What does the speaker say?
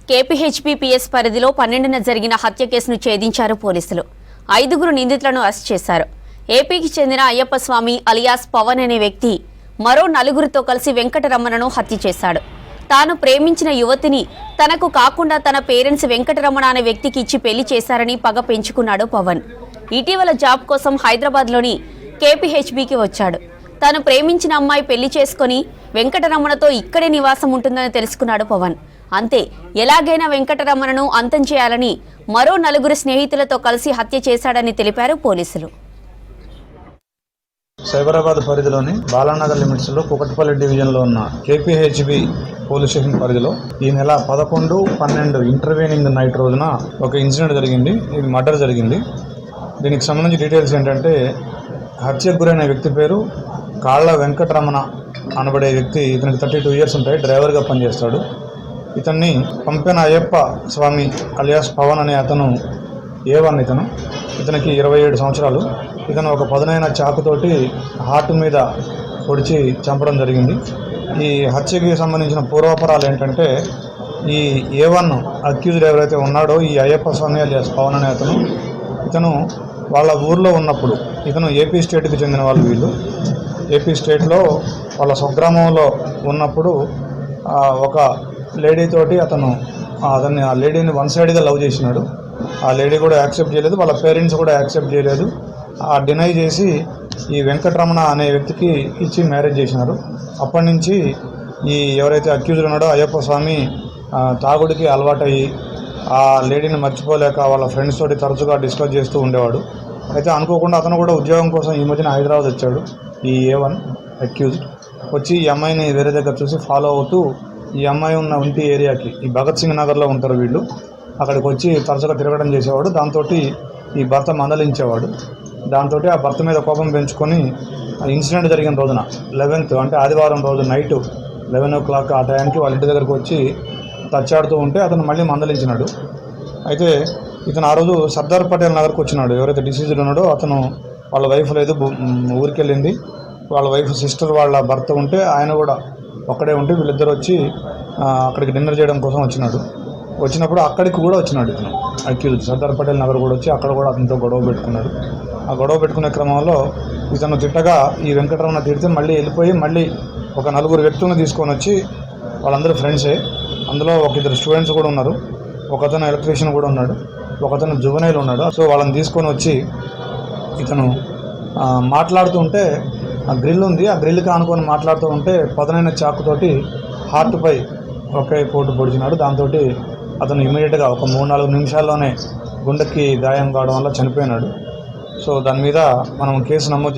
కేపీహెచ్పీపీఎస్ పరిధిలో 12న జరిగిన హత్య కేసును ఛేదించారు పోలీసులు. 5గురు నిందితులను అరెస్ట్ చేశారు. ఏపీకి చెందిన అయ్యప్ప స్వామి అలియాస్ పవన్ అనే వ్యక్తి మరో 4గురితో కలిసి వెంకటరమణను హత్య చేశాడు. తాను ప్రేమించిన యువతిని తనకు కాకుండా తన పేరెంట్స్ వెంకటరమణ అనే వ్యక్తికి ఇచ్చి పెళ్లి చేశారని పగ పెంచుకున్నాడు పవన్. ఇటీవల జాబ్ కోసం హైదరాబాద్లోని కేపీహెచ్బీకి వచ్చాడు. తాను ప్రేమించిన అమ్మాయి పెళ్లి చేసుకుని వెంకటరమణతో ఇక్కడే నివాసం ఉంటుందని తెలుసుకున్నాడు పవన్. అంతే, ఎలాగైనా వెంకటరమణను అంతం చేయాలని మరో 4గురు స్నేహితులతో కలిసి హత్య చేశాడని తెలిపారు పోలీసులు. సైబరాబాద్ పరిధిలోని బాలానగర్ లిమిట్స్ లో కుకట్పల్లి డివిజన్ లో ఉన్న కేపీహెచ్బి పోలీస్ స్టేషన్ పరిధిలో ఈ నెల 11-12 ఇంటర్వ్యూనింగ్ నైట్ రోజున ఒక ఇన్సిడెంట్ జరిగింది. ఇది మర్డర్ జరిగింది. దీనికి సంబంధించి డీటెయిల్స్ ఏంటంటే, హత్యకు గురైన వ్యక్తి పేరు కాళ్ళ వెంకటరమణ అనబడే వ్యక్తి. ఇతనికి 32 ఇయర్స్ ఉంటాయి. డ్రైవర్గా పనిచేస్తాడు. ఇతన్ని పంపిన అయ్యప్ప స్వామి అలియాస్ పవన్ అనే అతను A1. ఇతనికి 27 సంవత్సరాలు. ఇతను ఒక పదునైన చాకుతోటి హార్ట్ మీద పొడిచి చంపడం జరిగింది. ఈ హత్యకి సంబంధించిన పూర్వాపరాలు ఏంటంటే, ఈ A1 అక్యూజ్డ్ ఎవరైతే ఉన్నాడో ఈ అయ్యప్ప స్వామి అలియాస్ పవన్ అనే అతను, ఇతను వాళ్ళ ఊర్లో ఉన్నప్పుడు, ఇతను ఏపీ స్టేట్కి చెందిన వాళ్ళు. వీళ్ళు ఏపీ స్టేట్లో వాళ్ళ స్వగ్రామంలో ఉన్నప్పుడు ఒక లేడీతోటి అతన్ని ఆ లేడీని వన్ సైడ్గా లవ్ చేసినాడు. ఆ లేడీ కూడా యాక్సెప్ట్ చేయలేదు, వాళ్ళ పేరెంట్స్ కూడా యాక్సెప్ట్ చేయలేదు. డినై చేసి ఈ వెంకటరమణ అనే వ్యక్తికి ఇచ్చి మ్యారేజ్ చేసినారు. అప్పటి నుంచి ఈ ఎవరైతే అక్యూజ్డ్ ఉన్నాడో అయ్యప్ప స్వామి తాగుడికి అలవాటయ్యి ఆ లేడీని మర్చిపోలేక వాళ్ళ ఫ్రెండ్స్ తోటి తరచుగా డిస్కస్ చేస్తూ ఉండేవాడు. అయితే అనుకోకుండా అతను కూడా ఉద్యోగం కోసం ఈ మధ్యన హైదరాబాద్ వచ్చాడు. ఈ A1 అక్యూజ్డ్ వచ్చి ఈ అమ్మాయిని వేరే దగ్గర చూసి ఫాలో అవుతూ ఈ అమ్మాయి ఉన్న ఇంటి ఏరియాకి, ఈ భగత్ సింగ్ నగర్లో ఉంటారు వీళ్ళు, అక్కడికి వచ్చి తరచుగా తిరగడం చేసేవాడు. దాంతో ఈ భర్త మందలించేవాడు. దాంతో ఆ భర్త మీద కోపం పెంచుకొని ఇన్సిడెంట్ జరిగిన రోజున 11th అంటే ఆదివారం రోజు నైట్ 11 o'clock ఆ టైంకి వాళ్ళ ఇంటి దగ్గరకు వచ్చి తచ్చాడుతూ ఉంటే అతను మళ్ళీ మందలించినాడు. అయితే ఇతను ఆ రోజు సర్దార్ పటేల్ నగర్కి వచ్చినాడు. ఎవరైతే డిసీజ్డ్ ఉన్నాడో అతను, వాళ్ళ వైఫ్ లేదు, ఊరికి వెళ్ళింది. వాళ్ళ వైఫ్ సిస్టర్ వాళ్ళ భర్త ఉంటే ఆయన కూడా ఒక్కడే ఉంటే వీళ్ళిద్దరు వచ్చి అక్కడికి డిన్నర్ చేయడం కోసం వచ్చినప్పుడు అక్కడికి కూడా వచ్చినాడు ఇతను అక్యూజ్డ్. సర్దార్ పటేల్ నగర్ కూడా వచ్చి అక్కడ కూడా అతనితో గొడవ పెట్టుకున్నాడు. ఆ గొడవ పెట్టుకునే క్రమంలో ఇతను తిట్టగా ఈ వెంకటరమణ తిడితే మళ్ళీ వెళ్ళిపోయి మళ్ళీ ఒక 4గురు వ్యక్తులను తీసుకొని వచ్చి, వాళ్ళందరూ ఫ్రెండ్సే, అందులో ఒక 2 స్టూడెంట్స్ కూడా ఉన్నారు, ఒకతను ఎలక్ట్రీషియన్ కూడా ఉన్నాడు, ఒకతను జువెనైల్ ఉన్నాడు. సో వాళ్ళని తీసుకొని వచ్చి ఇతను మాట్లాడుతూ ఉంటే, ఆ గ్రిల్ ఉంది, ఆ గ్రిల్కి ఆనుకొని మాట్లాడుతూ ఉంటే పదునైన చాకుతోటి హార్ట్పై ఒకే పోటు పొడిచినాడు. దాంతో అతను ఇమీడియట్గా ఒక 3-4 నిమిషాల్లోనే గుండెకి గాయం కావడం వల్ల చనిపోయినాడు. సో దాని మీద మనం కేసు నమోదు చేసి